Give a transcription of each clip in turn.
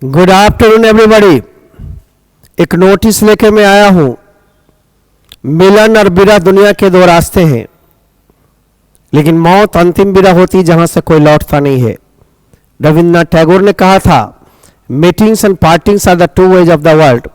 Good afternoon everybody. एक notice लेके मैं आया हूं। मिलन और विरह दुनिया के दो रास्ते हैं, लेकिन मौत अंतिम विरह होती जहां से कोई लौटता नहीं है। रविन्द्रनाथ टैगोर ने कहा था, meetings and partings are the two ways of the world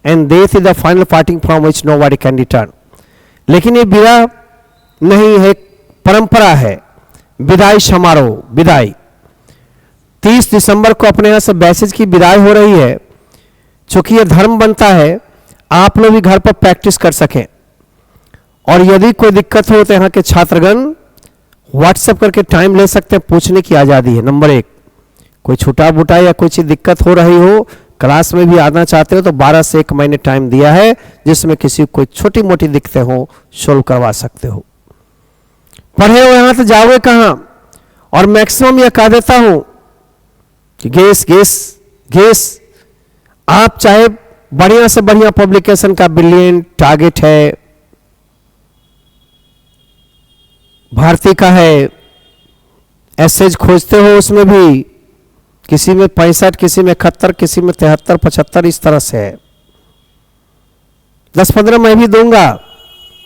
and death is the final parting from which nobody can return. लेकिन ये विरह नहीं है, परंपरा है। विदाई समारोह, विदाई 30 दिसंबर को अपने यहाँ से बैसेज की विदाई हो रही है। चूंकि ये धर्म बनता है, आप लोग भी घर पर प्रैक्टिस कर सकें। और यदि कोई दिक्कत हो तो यहाँ के छात्रगण व्हाट्सएप करके टाइम ले सकते हैं, पूछने की आज़ादी है। नंबर 1, कोई छूटा बूटा या कोई चीज़ दिक्कत हो रही हो, क्लास में भी आना चाहते हो तो 12 से 1 महीने टाइम दिया है, जिसमें किसी को कोई छोटी मोटी दिक्कतें हो सोल्व करवा सकते हो। पढ़े हो यहाँ तो जाओगे कहाँ। और मैक्सिमम यह कह देता हूं कि गेस आप चाहे बढ़िया से बढ़िया पब्लिकेशन का ब्रिलियंट टारगेट है, भारती का है, एसेज खोजते हो, उसमें भी किसी में 65, किसी में 71, किसी में 73, 75 इस तरह से है। 10-15 मैं भी दूंगा,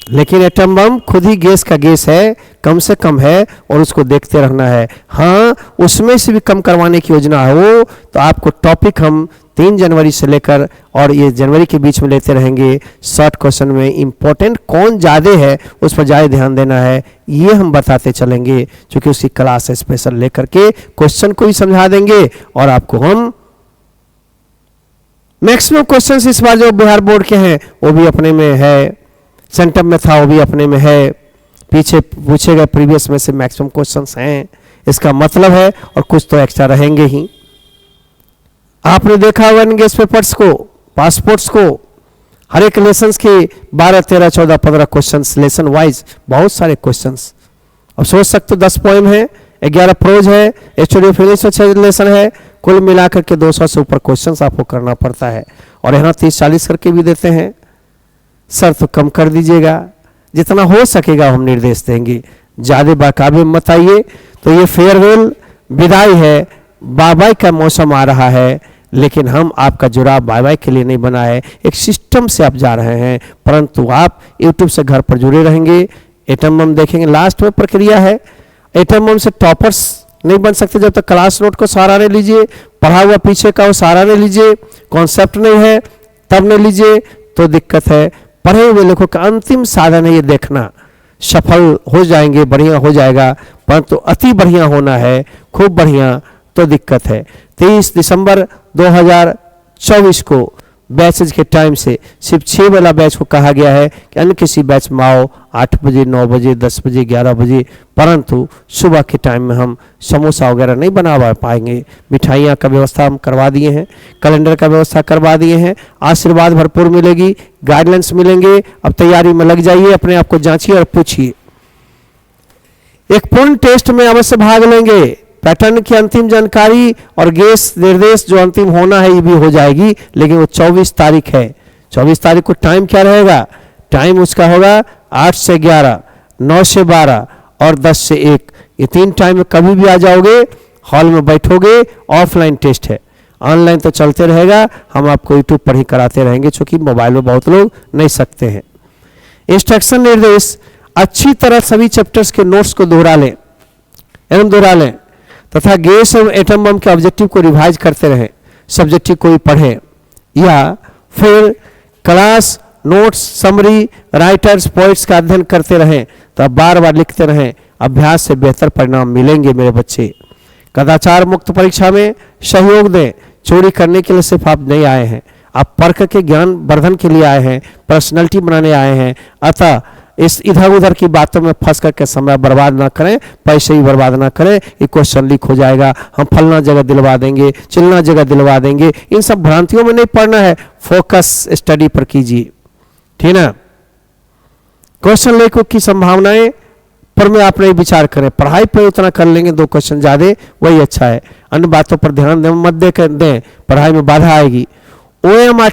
लेकिन एटम बम खुद ही गैस का गैस है, कम से कम है और उसको देखते रहना है। हाँ, उसमें से भी कम करवाने की योजना हो तो आपको टॉपिक हम 3 जनवरी से लेकर और ये जनवरी के बीच में लेते रहेंगे। शॉर्ट क्वेश्चन में इंपॉर्टेंट कौन ज़्यादा है उस पर ज़्यादा ध्यान देना है, ये हम बताते चलेंगे। क्योंकि उसकी क्लास स्पेशल लेकर के क्वेश्चन को भी समझा देंगे और आपको हम मैक्सिमम क्वेश्चन इस बार जो बिहार बोर्ड के हैं वो भी अपने में है, सेंटम में था वो भी अपने में है, पीछे पूछे गए प्रीवियस में से मैक्सिमम क्वेश्चंस हैं। इसका मतलब है और कुछ तो एक्स्ट्रा रहेंगे ही। आपने देखा होगा इन गेस्ट पेपर्स को, पासपोर्ट्स को, हर एक लेसन के 12, 13, 14, 15 क्वेश्चंस लेसन वाइज, बहुत सारे क्वेश्चंस। अब सोच सकते हो 10 पोएम है, 11 प्रोज है, स्टोरी ऑफ इंग्लिश 6 लेसन है, कुल मिलाकर के 200 से ऊपर क्वेश्चंस आपको करना पड़ता है। और यहाँ 30-40 करके भी देते हैं। सर तो कम कर दीजिएगा, जितना हो सकेगा हम निर्देश देंगे, ज़्यादा बाकाबे मत आइए। तो ये फेयरवेल विदाई है, बाय बाय का मौसम आ रहा है, लेकिन हम आपका जुड़ाव बाय बाय के लिए नहीं बना है, एक सिस्टम से आप जा रहे हैं। परंतु आप यूट्यूब से घर पर जुड़े रहेंगे, एटम बम देखेंगे। लास्ट में प्रक्रिया है, एटम बम से टॉपर्स नहीं बन सकते जब तक क्लास नोट को सहारा नहीं लीजिए, पढ़ा हुआ पीछे का वो सहारा नहीं लीजिए, कॉन्सेप्ट नहीं है तब नहीं लीजिए तो दिक्कत है। पढ़े हुए लोगों का अंतिम साधन है ये देखना, सफल हो जाएंगे, बढ़िया हो जाएगा, परंतु अति बढ़िया होना है, खूब बढ़िया तो दिक्कत है। 30 दिसंबर 2024 को बैचेज के टाइम से सिर्फ 6 वाला बैच को कहा गया है कि अन्य किसी बैच में आओ 8 बजे, 9 बजे, 10 बजे, 11 बजे, परंतु सुबह के टाइम में हम समोसा वगैरह नहीं बना पाएंगे। मिठाइयाँ का व्यवस्था हम करवा दिए हैं, कैलेंडर का व्यवस्था करवा दिए हैं, आशीर्वाद भरपूर मिलेगी, गाइडलाइंस मिलेंगे। अब तैयारी में लग जाइए, अपने आप को जांचिए और पूछिए। एक पूर्ण टेस्ट में अवश्य भाग लेंगे। पैटर्न की अंतिम जानकारी और गेस निर्देश जो अंतिम होना है ये भी हो जाएगी, लेकिन वो 24 तारीख है। 24 तारीख को टाइम क्या रहेगा? टाइम उसका होगा 8 से 11, 9 से 12 और 10 से 1। ये 3 टाइम में कभी भी आ जाओगे, हॉल में बैठोगे। ऑफलाइन टेस्ट है, ऑनलाइन तो चलते रहेगा, हम आपको यूट्यूब पर ही कराते रहेंगे, क्योंकि मोबाइल में बहुत लोग नहीं सकते हैं। इंस्ट्रक्शन निर्देश अच्छी तरह सभी चैप्टर्स के नोट्स को दोहरा लें तथा गैस एवं एटम बम के ऑब्जेक्टिव को रिवाइज करते रहें। सब्जेक्टिव को भी पढ़ें या फिर class notes, summary, writers, poets का अध्ययन करते रहें, तो आप बार बार लिखते रहें। अभ्यास से बेहतर परिणाम मिलेंगे मेरे बच्चे। कदाचार मुक्त परीक्षा में सहयोग दें। चोरी करने के लिए सिर्फ आप नहीं आए हैं, आप पर्क के ज्ञान वर्धन के लिए आए हैं, पर्सनैलिटी बनाने आए हैं। अतः इस इधर उधर की बातों में फंस करके समय बर्बाद ना करें, पैसे ही बर्बाद ना करें। ये क्वेश्चन लीक हो जाएगा, हम फलना जगह दिलवा देंगे, चिलना जगह दिलवा देंगे, इन सब भ्रांतियों में नहीं पढ़ना है। फोकस स्टडी पर कीजिए, ठीक ना। क्वेश्चन लीक की संभावनाएं पर में आप नहीं विचार करें, पढ़ाई पर उतना कर लेंगे, 2 क्वेश्चन ज्यादा वही अच्छा है। अन्य बातों पर ध्यान मत दें, पढ़ाई में बाधा आएगी। OMR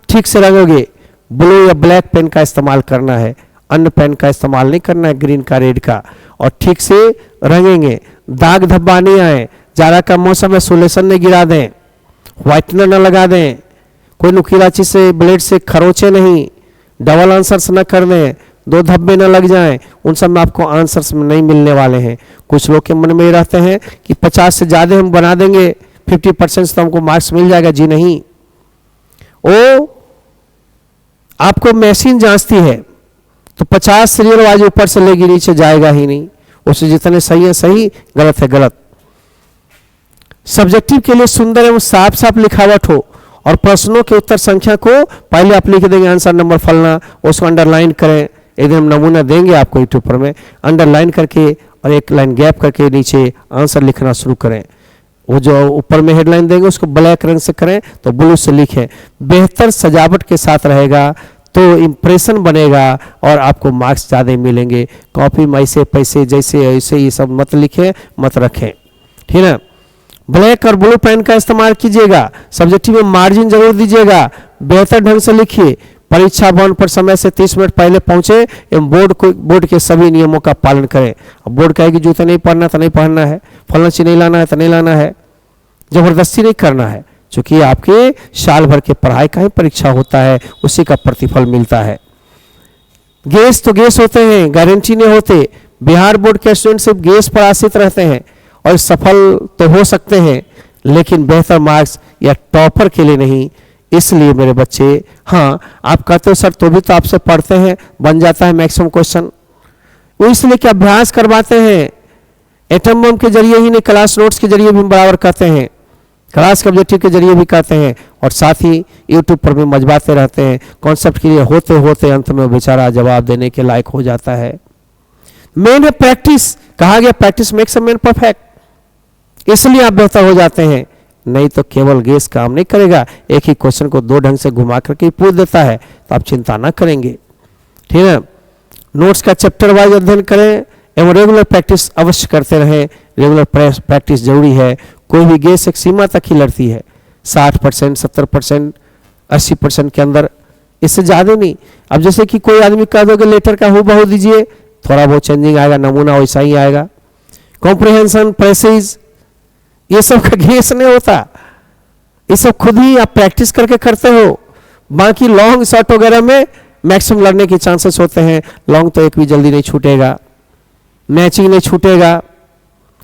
ठीक से रंगोगे, ब्लू या ब्लैक पेन का इस्तेमाल करना है, अन्य पेन का इस्तेमाल नहीं करना है, ग्रीन का, रेड का, और ठीक से रंगेंगे। दाग धब्बा नहीं आए, जाड़ा का मौसम है, सोलेशन नहीं गिरा दें। व्हाइटनर न लगा दें, कोई नुकीला चीज से ब्लेड से खरोचे नहीं, डबल आंसर्स न कर दें, 2 धब्बे न लग जाएं, उन सब में आपको आंसर्स में नहीं मिलने वाले हैं। कुछ लोग के मन में ये रहते हैं कि 50 से ज़्यादा हम बना देंगे 50% तो हमको मार्क्स मिल जाएगा। जी नहीं, वो आपको मशीन जांचती है तो 50 सीरियल वाइज ऊपर से लेगी नीचे जाएगा ही नहीं, उससे जितने सही है सही, गलत है गलत। सब्जेक्टिव के लिए सुंदर एवं साफ साफ लिखावट हो और प्रश्नों के उत्तर संख्या को पहले आप लिख देंगे आंसर नंबर फलना, उसको अंडरलाइन करें। एक हम नमूना देंगे आपको यूट्यूब पर में, अंडरलाइन करके और एक लाइन गैप करके नीचे आंसर लिखना शुरू करें। वो जो ऊपर में हेडलाइन देंगे उसको ब्लैक रंग से करें तो ब्लू से लिखें। बेहतर सजावट के साथ रहेगा तो इम्प्रेशन बनेगा और आपको मार्क्स ज़्यादा मिलेंगे। कॉपी में ऐसे पैसे जैसे ऐसे ये सब मत लिखें, मत रखें, ठीक है। ब्लैक और ब्लू पेन का इस्तेमाल कीजिएगा। सब्जेक्टिव में मार्जिन जरूर दीजिएगा। बेहतर ढंग से लिखिए। परीक्षा भवन पर समय से 30 मिनट पहले पहुंचे एवं बोर्ड के सभी नियमों का पालन करें। अब बोर्ड कहेगी जूते नहीं पहनना तो नहीं पहनना है, फलना चीज नहीं लाना है तो नहीं लाना है, जबरदस्ती नहीं करना है, क्योंकि आपके साल भर के पढ़ाई का ही परीक्षा होता है, उसी का प्रतिफल मिलता है। गेस तो गेस होते हैं, गारंटी नहीं होते। बिहार बोर्ड के स्टूडेंट सिर्फ गेस पर आश्रित रहते हैं और सफल तो हो सकते हैं, लेकिन बेहतर मार्क्स या टॉपर के लिए नहीं। इसलिए मेरे बच्चे, हाँ आप कहते हो सर तो भी तो आपसे पढ़ते हैं, बन जाता है मैक्सिमम क्वेश्चन, वो इसलिए कि अभ्यास करवाते हैं। एटम बम के जरिए ही नहीं, क्लास नोट्स के जरिए भी बराबर करते हैं, क्लास के ऑब्जेक्टिव के जरिए भी करते हैं, और साथ ही यूट्यूब पर भी मजबाते रहते हैं। कॉन्सेप्ट के लिए होते होते अंत में बेचारा जवाब देने के लायक हो जाता है। मेन है प्रैक्टिस, कहा गया practice makes a man perfect. इसलिए आप बेहतर हो जाते हैं, नहीं तो केवल गेस काम नहीं करेगा। एक ही क्वेश्चन को 2 ढंग से घुमा करके पूछ देता है, तो आप चिंता ना करेंगे, ठीक है। नोट्स का चैप्टर वाइज अध्ययन करें एवं रेगुलर प्रैक्टिस अवश्य करते रहें। रेगुलर प्रैक्टिस जरूरी है। कोई भी गेस एक सीमा तक ही लड़ती है, 60%, 70%, 80% के अंदर, इससे ज़्यादा नहीं। अब जैसे कि कोई आदमी कह दोगे लेटर का हूबहू दीजिए, थोड़ा बहुत चेंजिंग आएगा, नमूना वैसा ही आएगा। कॉम्प्रिहेंशन, प्रेसिज, ये सब का गेस नहीं होता, ये सब खुद ही आप प्रैक्टिस करके करते हो। बाकी लॉन्ग शॉर्ट वगैरह में मैक्सिमम लड़ने के चांसेस होते हैं। लॉन्ग तो एक भी जल्दी नहीं छूटेगा, मैचिंग नहीं छूटेगा।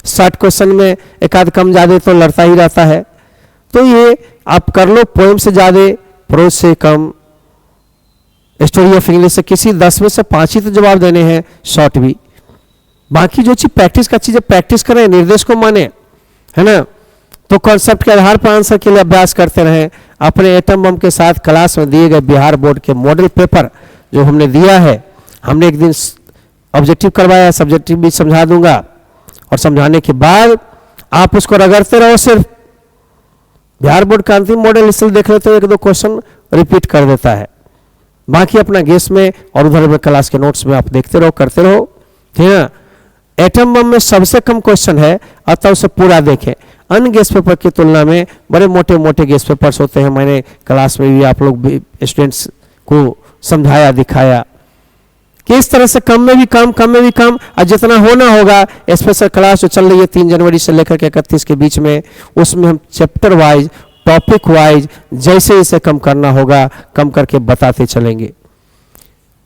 शॉर्ट क्वेश्चन में एक आध कम ज़्यादा तो लड़ता ही रहता है। तो ये आप कर लो, पोएम से ज़्यादा, प्रोज से कम, स्टोरी ऑफ इंग्लिश से किसी 10 में से 5 ही तो जवाब देने हैं, शॉर्ट भी। बाकी जो चीज़ प्रैक्टिस का चीज़ प्रैक्टिस करें, निर्देश को माने, है ना। तो कॉन्सेप्ट के आधार पर आंसर के लिए अभ्यास करते रहें। अपने एटम बम के साथ क्लास में दिए गए बिहार बोर्ड के मॉडल पेपर जो हमने दिया है, हमने एक दिन ऑब्जेक्टिव करवाया, सब्जेक्टिव भी समझा दूंगा, और समझाने के बाद आप उसको रगड़ते रहो। सिर्फ बिहार बोर्ड का अंतिम मॉडल इसलिए देख लेते हो, 1-2 क्वेश्चन रिपीट कर देता है। बाकी अपना गेस में और उधर में क्लास के नोट्स में आप देखते रहो, करते रहो, ठीक है। एटम बम में सबसे कम क्वेश्चन है, अतः उसे पूरा देखें। अन्य गेस पेपर की तुलना में बड़े मोटे मोटे गेस पेपर्स होते हैं। मैंने क्लास में भी आप लोग भी स्टूडेंट्स को समझाया, दिखाया कि इस तरह से कम में भी कम, कम में भी कम, और जितना होना होगा। स्पेशल क्लास जो चल रही है 3 जनवरी से लेकर के 31 के बीच में, उसमें हम चैप्टर वाइज, टॉपिक वाइज जैसे इसे कम करना होगा, कम करके बताते चलेंगे।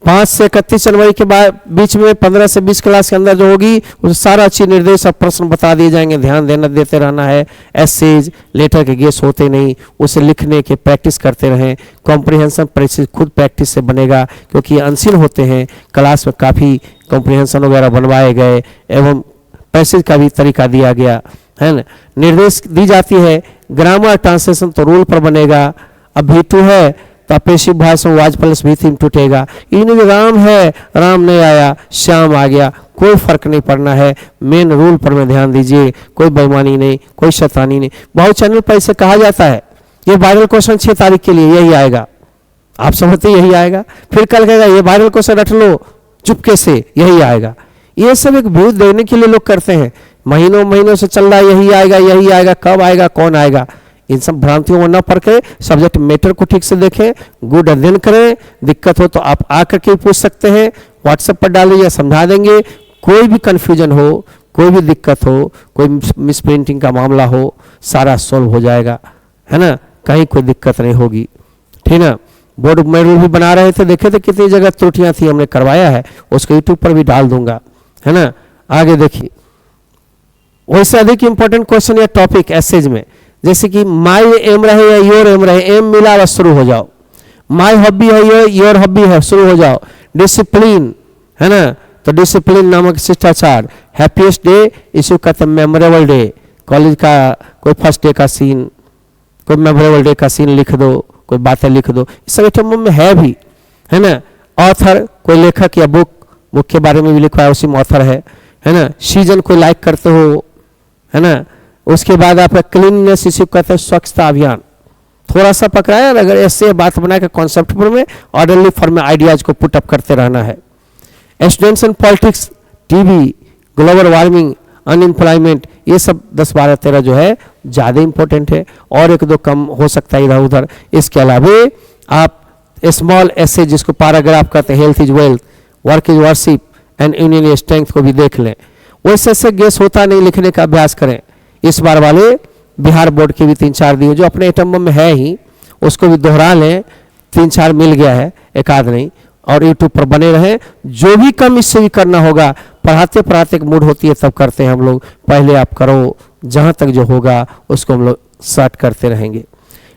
5 से 31 जनवरी के बाद बीच में 15 से 20 क्लास के अंदर जो होगी, उसे सारा अच्छी निर्देश और प्रश्न बता दिए जाएंगे। ध्यान देना, देते रहना है। एसेज, लेटर के गेस होते नहीं, उसे लिखने के प्रैक्टिस करते रहें। कॉम्प्रिहेंशन प्रेसिज खुद प्रैक्टिस से बनेगा, क्योंकि अनसीन होते हैं। क्लास में काफ़ी कॉम्प्रिहेंशन वगैरह बनवाए गए एवं पैसेज का भी तरीका दिया गया है ना। निर्देश दी जाती है। ग्रामर ट्रांसलेशन तो रूल पर बनेगा। अब V2 है तो पेशिव भाषा वाज प्लस भी थीम टूटेगा। इन्हें राम है, राम नहीं आया, श्याम आ गया, कोई फर्क नहीं पड़ना है। मेन रूल पर में ध्यान दीजिए, कोई बेईमानी नहीं, कोई शैतानी नहीं। बहुत चैनल पर इसे कहा जाता है, ये वायरल क्वेश्चन 6 तारीख के लिए यही आएगा, आप समझते यही आएगा। फिर कल कहेगा ये वायरल क्वेश्चन रट लो चुपके से, यही आएगा। ये सब एक व्यू देने के लिए लोग करते हैं। महीनों महीनों से चल रहा है, यही आएगा, यही आएगा, कब आएगा, कौन आएगा। इन सब भ्रांतियों में न पढ़ के सब्जेक्ट मैटर को ठीक से देखें, गुड अध्ययन करें। दिक्कत हो तो आप आकर के पूछ सकते हैं, व्हाट्सएप पर डाल दीजिए, समझा देंगे। कोई भी कन्फ्यूजन हो, कोई भी दिक्कत हो, कोई मिसप्रिंटिंग का मामला हो, सारा सॉल्व हो जाएगा, है ना, कहीं कोई दिक्कत नहीं होगी, ठीक ना। बोर्ड मॉड्यूल भी बना रहे थे, देखे थे कितनी जगह त्रुटियां थी, हमने करवाया है, उसको यूट्यूब पर भी डाल दूंगा, है ना। आगे देखिए, वैसे अधिक इंपॉर्टेंट क्वेश्चन या टॉपिक एसेज में, जैसे कि माई एम रहे या योर एम रहे, एम मिला बस शुरू हो जाओ, माई हॉबी है योर हॉबी है शुरू हो जाओ, डिसिप्लिन है ना, तो डिसिप्लिन नामक शिष्टाचार, हैप्पीएस्ट डे इसे कहते हैं मेमोरेबल डे, कॉलेज का कोई फर्स्ट डे का सीन, कोई मेमोरेबल डे का सीन लिख दो, कोई बातें लिख दो, इस सब आइटम में है भी, है ना। ऑथर कोई लेखक या बुक के बारे में भी लिखा है, उसी में ऑथर है ना। सीजन को लाइक करते हो, है ना। उसके बाद आपका क्लीननेस इसे कहते हैं स्वच्छता अभियान, थोड़ा सा पकड़ाया, अगर ऐसे बात बना के कॉन्सेप्ट पर में ऑर्डरली फॉर्म में आइडियाज को पुट अप करते रहना है। Students and politics, TV, global warming, unemployment, ये सब 10, 12, 13 जो है ज़्यादा इंपॉर्टेंट है, और एक दो कम हो सकता है इधर उधर। इसके अलावा आप स्मॉल ऐसे जिसको पैराग्राफ कहते हैं, health is wealth, work is worship and union strength को भी देख लें। वैसे ऐसे गेस होता नहीं, लिखने का अभ्यास करें। इस बार वाले बिहार बोर्ड के भी 3-4 दिए जो अपने आइटम में है ही, उसको भी दोहरा लें, 3-4 मिल गया है, एक आध नहीं, और यूट्यूब पर बने रहें। जो भी कम इससे भी करना होगा, पढ़ाते पढ़ाते एक मूड होती है तब करते हैं हम लोग, पहले आप करो, जहाँ तक जो होगा उसको हम लोग सर्ट करते रहेंगे।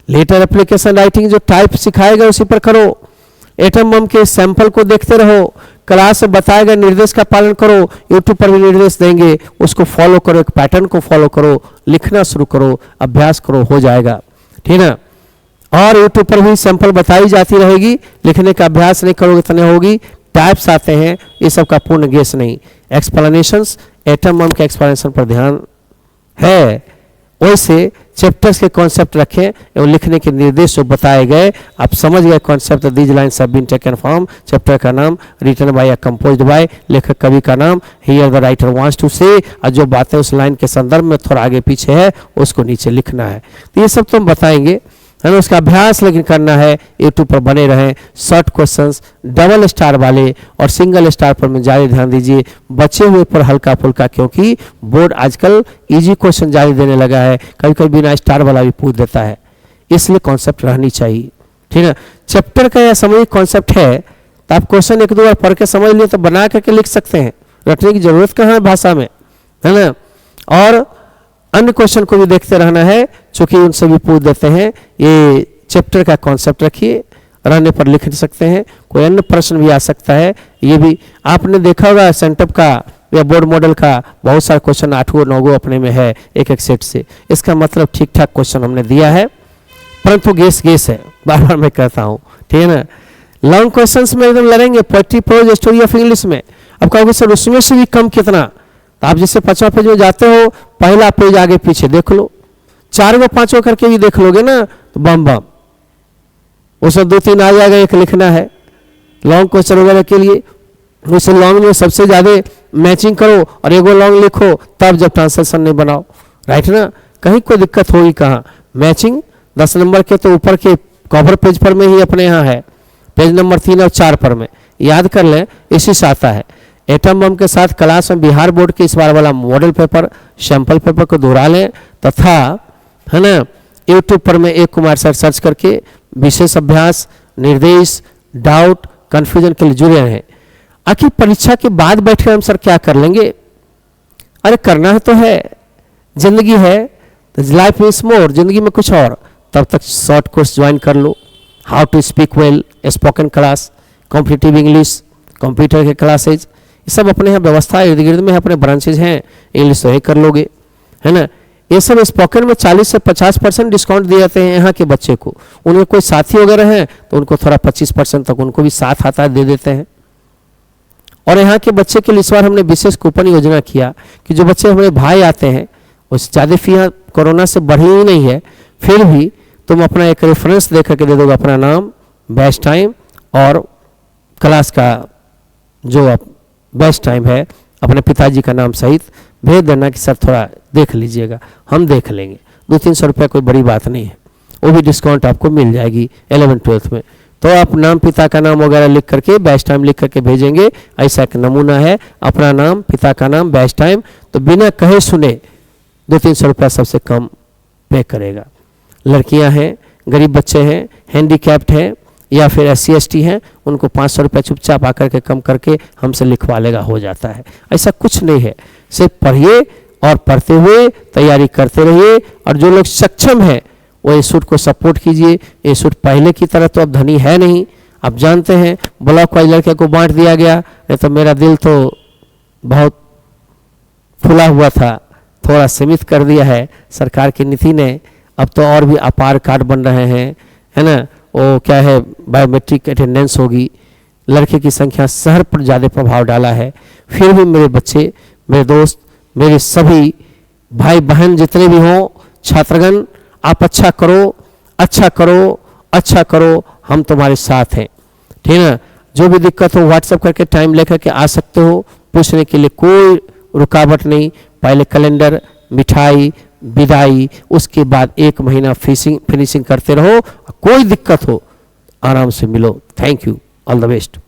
लेटर एप्लीकेशन राइटिंग जो टाइप सिखाएगा उसी पर करो। एटम बम के सैंपल को देखते रहो, क्लास में बताएगा निर्देश का पालन करो, यूट्यूब पर भी निर्देश देंगे, उसको फॉलो करो, एक पैटर्न को फॉलो करो, लिखना शुरू करो, अभ्यास करो, हो जाएगा, ठीक ना। और यूट्यूब पर भी सैंपल बताई जाती रहेगी, लिखने का अभ्यास नहीं करोगे तो नहीं होगी। टाइप्स आते हैं, ये सब का पूर्ण गेस नहीं। एक्सप्लेनेशंस, एटम बम के एक्सप्लेनेशन पर ध्यान है, वैसे चैप्टर्स के कॉन्सेप्ट रखें एवं लिखने के निर्देश जो बताए गए, आप समझ गए concept. These lines have been taken from, chapter का नाम रिटन बाय या कंपोज्ड बाय, लेखक कवि का नाम, here the writer wants to say, और जो बातें उस लाइन के संदर्भ में थोड़ा आगे पीछे है उसको नीचे लिखना है। तो ये सब तो हम बताएंगे, है ना। उसका अभ्यास लेकिन करना है, यूट्यूब पर बने रहें। शॉर्ट क्वेश्चंस डबल स्टार वाले और सिंगल स्टार पर में ज़्यादा ध्यान दीजिए, बचे हुए पर हल्का फुल्का, क्योंकि बोर्ड आजकल इजी क्वेश्चन ज़्यादा देने लगा है, कभी कभी बिना स्टार वाला भी पूछ देता है, इसलिए कॉन्सेप्ट रहनी चाहिए, ठीक है। चैप्टर का यह सामूहिक कॉन्सेप्ट है, तो आप क्वेश्चन 1-2 बार पढ़ के समझ लिए तो बना करके लिख सकते हैं, रटने की जरूरत कहाँ है भाषा में, है ना। और अन्य क्वेश्चन को भी देखते रहना है, चूंकि उनसे भी पूछ देते हैं। ये चैप्टर का कॉन्सेप्ट रखिए, रहने पर लिख सकते हैं, कोई अन्य प्रश्न भी आ सकता है। ये भी आपने देखा होगा सेंटअप का या बोर्ड मॉडल का बहुत सारा क्वेश्चन 8-9 अपने में है एक एक सेट से, इसका मतलब ठीक ठाक क्वेश्चन हमने दिया है, परंतु गेस है, बार बार मैं कहता हूँ, ठीक है ना। लॉन्ग क्वेश्चंस में एकदम लड़ेंगे, poetry, prose, story of English में। अब कहोगे सर उसमें से भी कम कितना, तो आप जिससे 5वां पेज में जाते हो, पहला पेज आगे पीछे देख लो, 4 5 करके भी देख लोगे ना तो बम बम, उसमें 2-3 आ जाएगा, एक लिखना है लॉन्ग क्वेश्चन वगैरह के लिए। उसे लॉन्ग में सबसे ज़्यादा मैचिंग करो और एगो लॉन्ग लिखो, तब जब ट्रांसलेशन नहीं बनाओ, राइट ना। कहीं कोई दिक्कत होगी कहाँ, मैचिंग 10 नंबर के तो ऊपर के कवर पेज पर में ही अपने यहाँ है, पेज नंबर 3 और 4 पर में, याद कर लें, इसी से आता है। एटम बम के साथ क्लास में बिहार बोर्ड के इस बार वाला मॉडल पेपर, सैंपल पेपर को दोहरा लें, तथा है ना यूट्यूब पर में एक कुमार सर सर्च करके विशेष अभ्यास, निर्देश, डाउट, कन्फ्यूजन के लिए जुड़े रहें। आखिर परीक्षा के बाद बैठे हम सर क्या कर लेंगे, अरे करना है तो है, जिंदगी है, लाइफ इज मोर, जिंदगी में कुछ और। तब तक शॉर्ट कोर्स ज्वाइन कर लो, how to speak well, spoken class, competitive English, computer के क्लासेज, ये सब अपने यहाँ व्यवस्था इर्द गिर्द में अपने ब्रांचेज हैं, इंग्लिश तो ही कर लोगे, है ना। ये सब स्पोकन में 40 से 50% डिस्काउंट दिए जाते हैं यहाँ के बच्चे को। उनके कोई साथी वगैरह हैं तो उनको थोड़ा 25% तक उनको भी साथ आता दे देते हैं। और यहाँ के बच्चे के लिए इस बार हमने विशेष कूपन योजना किया कि जो बच्चे हमारे भाई आते हैं, उससे ज़्यादा फी यहाँ कोरोना से बढ़ी ही नहीं है, फिर भी तुम अपना एक रेफरेंस दे करके दे दोगे, अपना नाम, बैच टाइम और क्लास का जो बैच टाइम है, अपने पिताजी का नाम सहित भेज देना कि सर थोड़ा देख लीजिएगा, हम देख लेंगे। 200-300 रुपये कोई बड़ी बात नहीं है, वो भी डिस्काउंट आपको मिल जाएगी 11th-12th में। तो आप नाम, पिता का नाम वगैरह लिख करके, बैच टाइम लिख करके भेजेंगे, ऐसा एक नमूना है, अपना नाम, पिता का नाम, बैच टाइम, तो बिना कहे सुने 200-300 रुपया सबसे कम पे करेगा। लड़कियां हैं, गरीब बच्चे हैं, हैंडीकैप्ड हैं या फिर SC/ST हैं, उनको 500 रुपये चुपचाप आकर के कम करके हमसे लिखवा लेगा, हो जाता है। ऐसा कुछ नहीं है, सिर्फ पढ़िए और पढ़ते हुए तैयारी करते रहिए। और जो लोग सक्षम हैं वो इंस्टीट्यूट को सपोर्ट कीजिए। इंस्टीट्यूट पहले की तरह तो अब धनी है नहीं, आप जानते हैं ब्लॉक वाइज लड़के को बांट दिया गया, नहीं तो मेरा दिल तो बहुत फुला हुआ था, थोड़ा सीमित कर दिया है सरकार की नीति ने। अब तो और भी अपार कार्ड बन रहे हैं, है ना, वो क्या है, बायोमेट्रिक अटेंडेंस होगी। लड़के की संख्या शहर पर ज़्यादा प्रभाव डाला है। फिर भी मेरे बच्चे, मेरे दोस्त, मेरे सभी भाई बहन जितने भी हों, छात्रगण, आप अच्छा करो, अच्छा करो, अच्छा करो, हम तुम्हारे साथ हैं, ठीक है ना। जो भी दिक्कत हो व्हाट्सएप करके टाइम लेकर के आ सकते हो, पूछने के लिए कोई रुकावट नहीं। पहले कैलेंडर, मिठाई, विदाई, उसके बाद 1 महीना फिनिशिंग करते रहो। कोई दिक्कत हो आराम से मिलो। Thank you, all the best.